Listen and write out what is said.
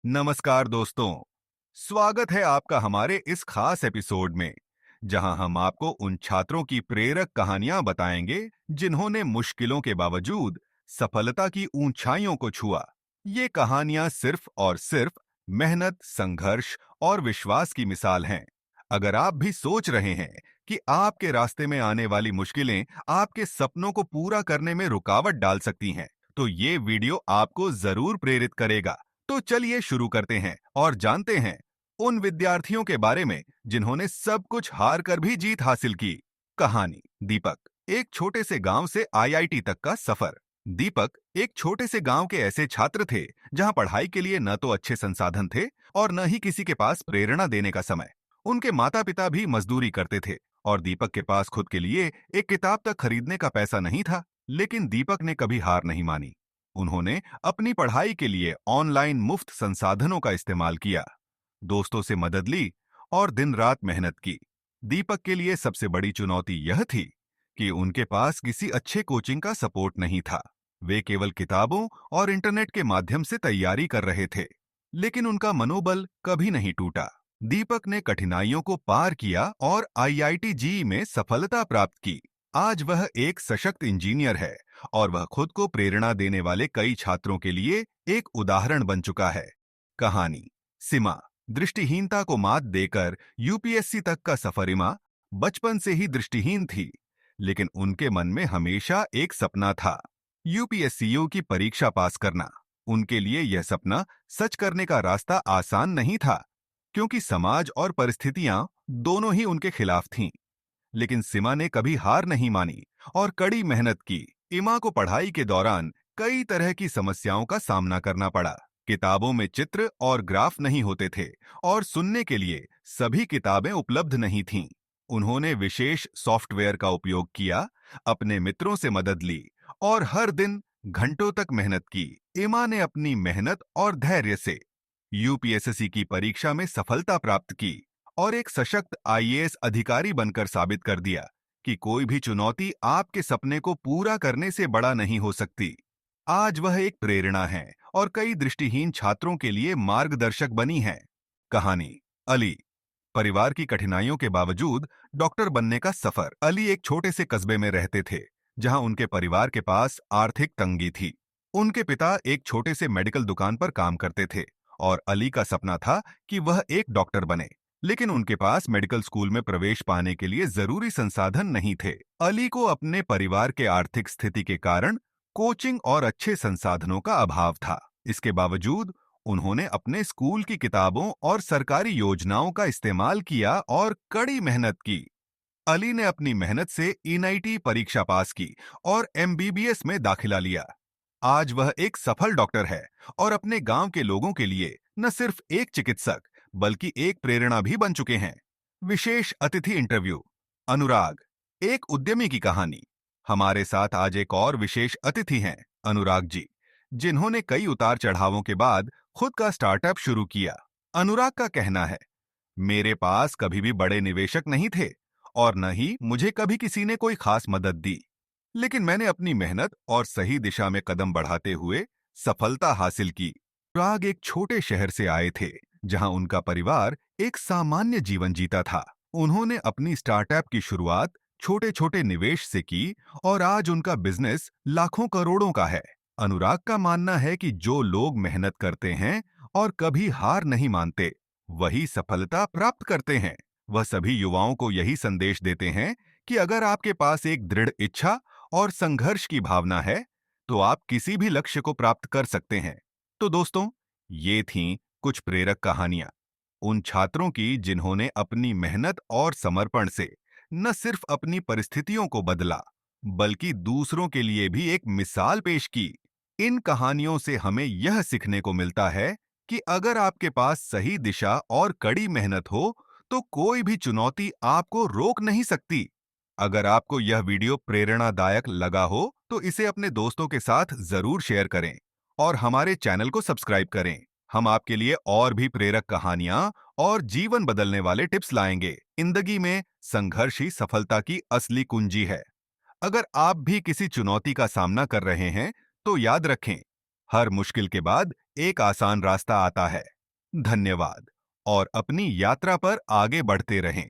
नमस्कार दोस्तों, स्वागत है आपका हमारे इस खास एपिसोड में, जहां हम आपको उन छात्रों की प्रेरक कहानियां बताएंगे जिन्होंने मुश्किलों के बावजूद सफलता की ऊंचाइयों को छुआ। ये कहानियां सिर्फ और सिर्फ मेहनत, संघर्ष और विश्वास की मिसाल हैं। अगर आप भी सोच रहे हैं कि आपके रास्ते में आने वाली मुश्किलें आपके सपनों को पूरा करने में रुकावट डाल सकती हैं, तो ये वीडियो आपको जरूर प्रेरित करेगा। तो चलिए शुरू करते हैं और जानते हैं उन विद्यार्थियों के बारे में जिन्होंने सब कुछ हार कर भी जीत हासिल की। कहानी दीपक, एक छोटे से गांव से आईआईटी तक का सफर। दीपक एक छोटे से गांव के ऐसे छात्र थे जहां पढ़ाई के लिए न तो अच्छे संसाधन थे और न ही किसी के पास प्रेरणा देने का समय। उनके माता पिता भी मजदूरी करते थे और दीपक के पास खुद के लिए एक किताब तक खरीदने का पैसा नहीं था। लेकिन दीपक ने कभी हार नहीं मानी। उन्होंने अपनी पढ़ाई के लिए ऑनलाइन मुफ्त संसाधनों का इस्तेमाल किया, दोस्तों से मदद ली और दिन रात मेहनत की। दीपक के लिए सबसे बड़ी चुनौती यह थी कि उनके पास किसी अच्छे कोचिंग का सपोर्ट नहीं था। वे केवल किताबों और इंटरनेट के माध्यम से तैयारी कर रहे थे, लेकिन उनका मनोबल कभी नहीं टूटा। दीपक ने कठिनाइयों को पार किया और आईआईटी जेईई में सफलता प्राप्त की। आज वह एक सशक्त इंजीनियर है और वह खुद को प्रेरणा देने वाले कई छात्रों के लिए एक उदाहरण बन चुका है। कहानी सीमा, दृष्टिहीनता को मात देकर यूपीएससी तक का सफर। इमा बचपन से ही दृष्टिहीन थी, लेकिन उनके मन में हमेशा एक सपना था, यूपीएससीओ की परीक्षा पास करना। उनके लिए यह सपना सच करने का रास्ता आसान नहीं था, क्योंकि समाज और परिस्थितियां दोनों ही उनके खिलाफ थीं। लेकिन सीमा ने कभी हार नहीं मानी और कड़ी मेहनत की। इमा को पढ़ाई के दौरान कई तरह की समस्याओं का सामना करना पड़ा। किताबों में चित्र और ग्राफ नहीं होते थे और सुनने के लिए सभी किताबें उपलब्ध नहीं थीं। उन्होंने विशेष सॉफ्टवेयर का उपयोग किया, अपने मित्रों से मदद ली और हर दिन घंटों तक मेहनत की। इमा ने अपनी मेहनत और धैर्य से यूपीएससी की परीक्षा में सफलता प्राप्त की और एक सशक्त आईएएस अधिकारी बनकर साबित कर दिया कि कोई भी चुनौती आपके सपने को पूरा करने से बड़ा नहीं हो सकती। आज वह एक प्रेरणा है और कई दृष्टिहीन छात्रों के लिए मार्गदर्शक बनी है। कहानी अली, परिवार की कठिनाइयों के बावजूद डॉक्टर बनने का सफर। अली एक छोटे से कस्बे में रहते थे, जहां उनके परिवार के पास आर्थिक तंगी थी। उनके पिता एक छोटे से मेडिकल दुकान पर काम करते थे और अली का सपना था कि वह एक डॉक्टर बने। लेकिन उनके पास मेडिकल स्कूल में प्रवेश पाने के लिए जरूरी संसाधन नहीं थे। अली को अपने परिवार के आर्थिक स्थिति के कारण कोचिंग और अच्छे संसाधनों का अभाव था। इसके बावजूद उन्होंने अपने स्कूल की किताबों और सरकारी योजनाओं का इस्तेमाल किया और कड़ी मेहनत की। अली ने अपनी मेहनत से एनआईटी परीक्षा पास की और एमबीबीएस में दाखिला लिया। आज वह एक सफल डॉक्टर है और अपने गांव के लोगों के लिए न सिर्फ एक चिकित्सक बल्कि एक प्रेरणा भी बन चुके हैं। विशेष अतिथि इंटरव्यू अनुराग, एक उद्यमी की कहानी। हमारे साथ आज एक और विशेष अतिथि हैं अनुराग जी, जिन्होंने कई उतार चढ़ावों के बाद खुद का स्टार्टअप शुरू किया। अनुराग का कहना है, मेरे पास कभी भी बड़े निवेशक नहीं थे और न ही मुझे कभी किसी ने कोई खास मदद दी, लेकिन मैंने अपनी मेहनत और सही दिशा में कदम बढ़ाते हुए सफलता हासिल की। अनुराग एक छोटे शहर से आए थे, जहां उनका परिवार एक सामान्य जीवन जीता था। उन्होंने अपनी स्टार्टअप की शुरुआत छोटे छोटे निवेश से की और आज उनका बिजनेस लाखों करोड़ों का है। अनुराग का मानना है कि जो लोग मेहनत करते हैं और कभी हार नहीं मानते, वही सफलता प्राप्त करते हैं। वह सभी युवाओं को यही संदेश देते हैं कि अगर आपके पास एक दृढ़ इच्छा और संघर्ष की भावना है, तो आप किसी भी लक्ष्य को प्राप्त कर सकते हैं। तो दोस्तों, ये थीं कुछ प्रेरक कहानियां उन छात्रों की जिन्होंने अपनी मेहनत और समर्पण से न सिर्फ अपनी परिस्थितियों को बदला, बल्कि दूसरों के लिए भी एक मिसाल पेश की। इन कहानियों से हमें यह सीखने को मिलता है कि अगर आपके पास सही दिशा और कड़ी मेहनत हो, तो कोई भी चुनौती आपको रोक नहीं सकती। अगर आपको यह वीडियो प्रेरणादायक लगा हो, तो इसे अपने दोस्तों के साथ जरूर शेयर करें और हमारे चैनल को सब्सक्राइब करें। हम आपके लिए और भी प्रेरक कहानियां और जीवन बदलने वाले टिप्स लाएंगे। जिंदगी में संघर्ष ही सफलता की असली कुंजी है। अगर आप भी किसी चुनौती का सामना कर रहे हैं, तो याद रखें, हर मुश्किल के बाद एक आसान रास्ता आता है। धन्यवाद और अपनी यात्रा पर आगे बढ़ते रहें।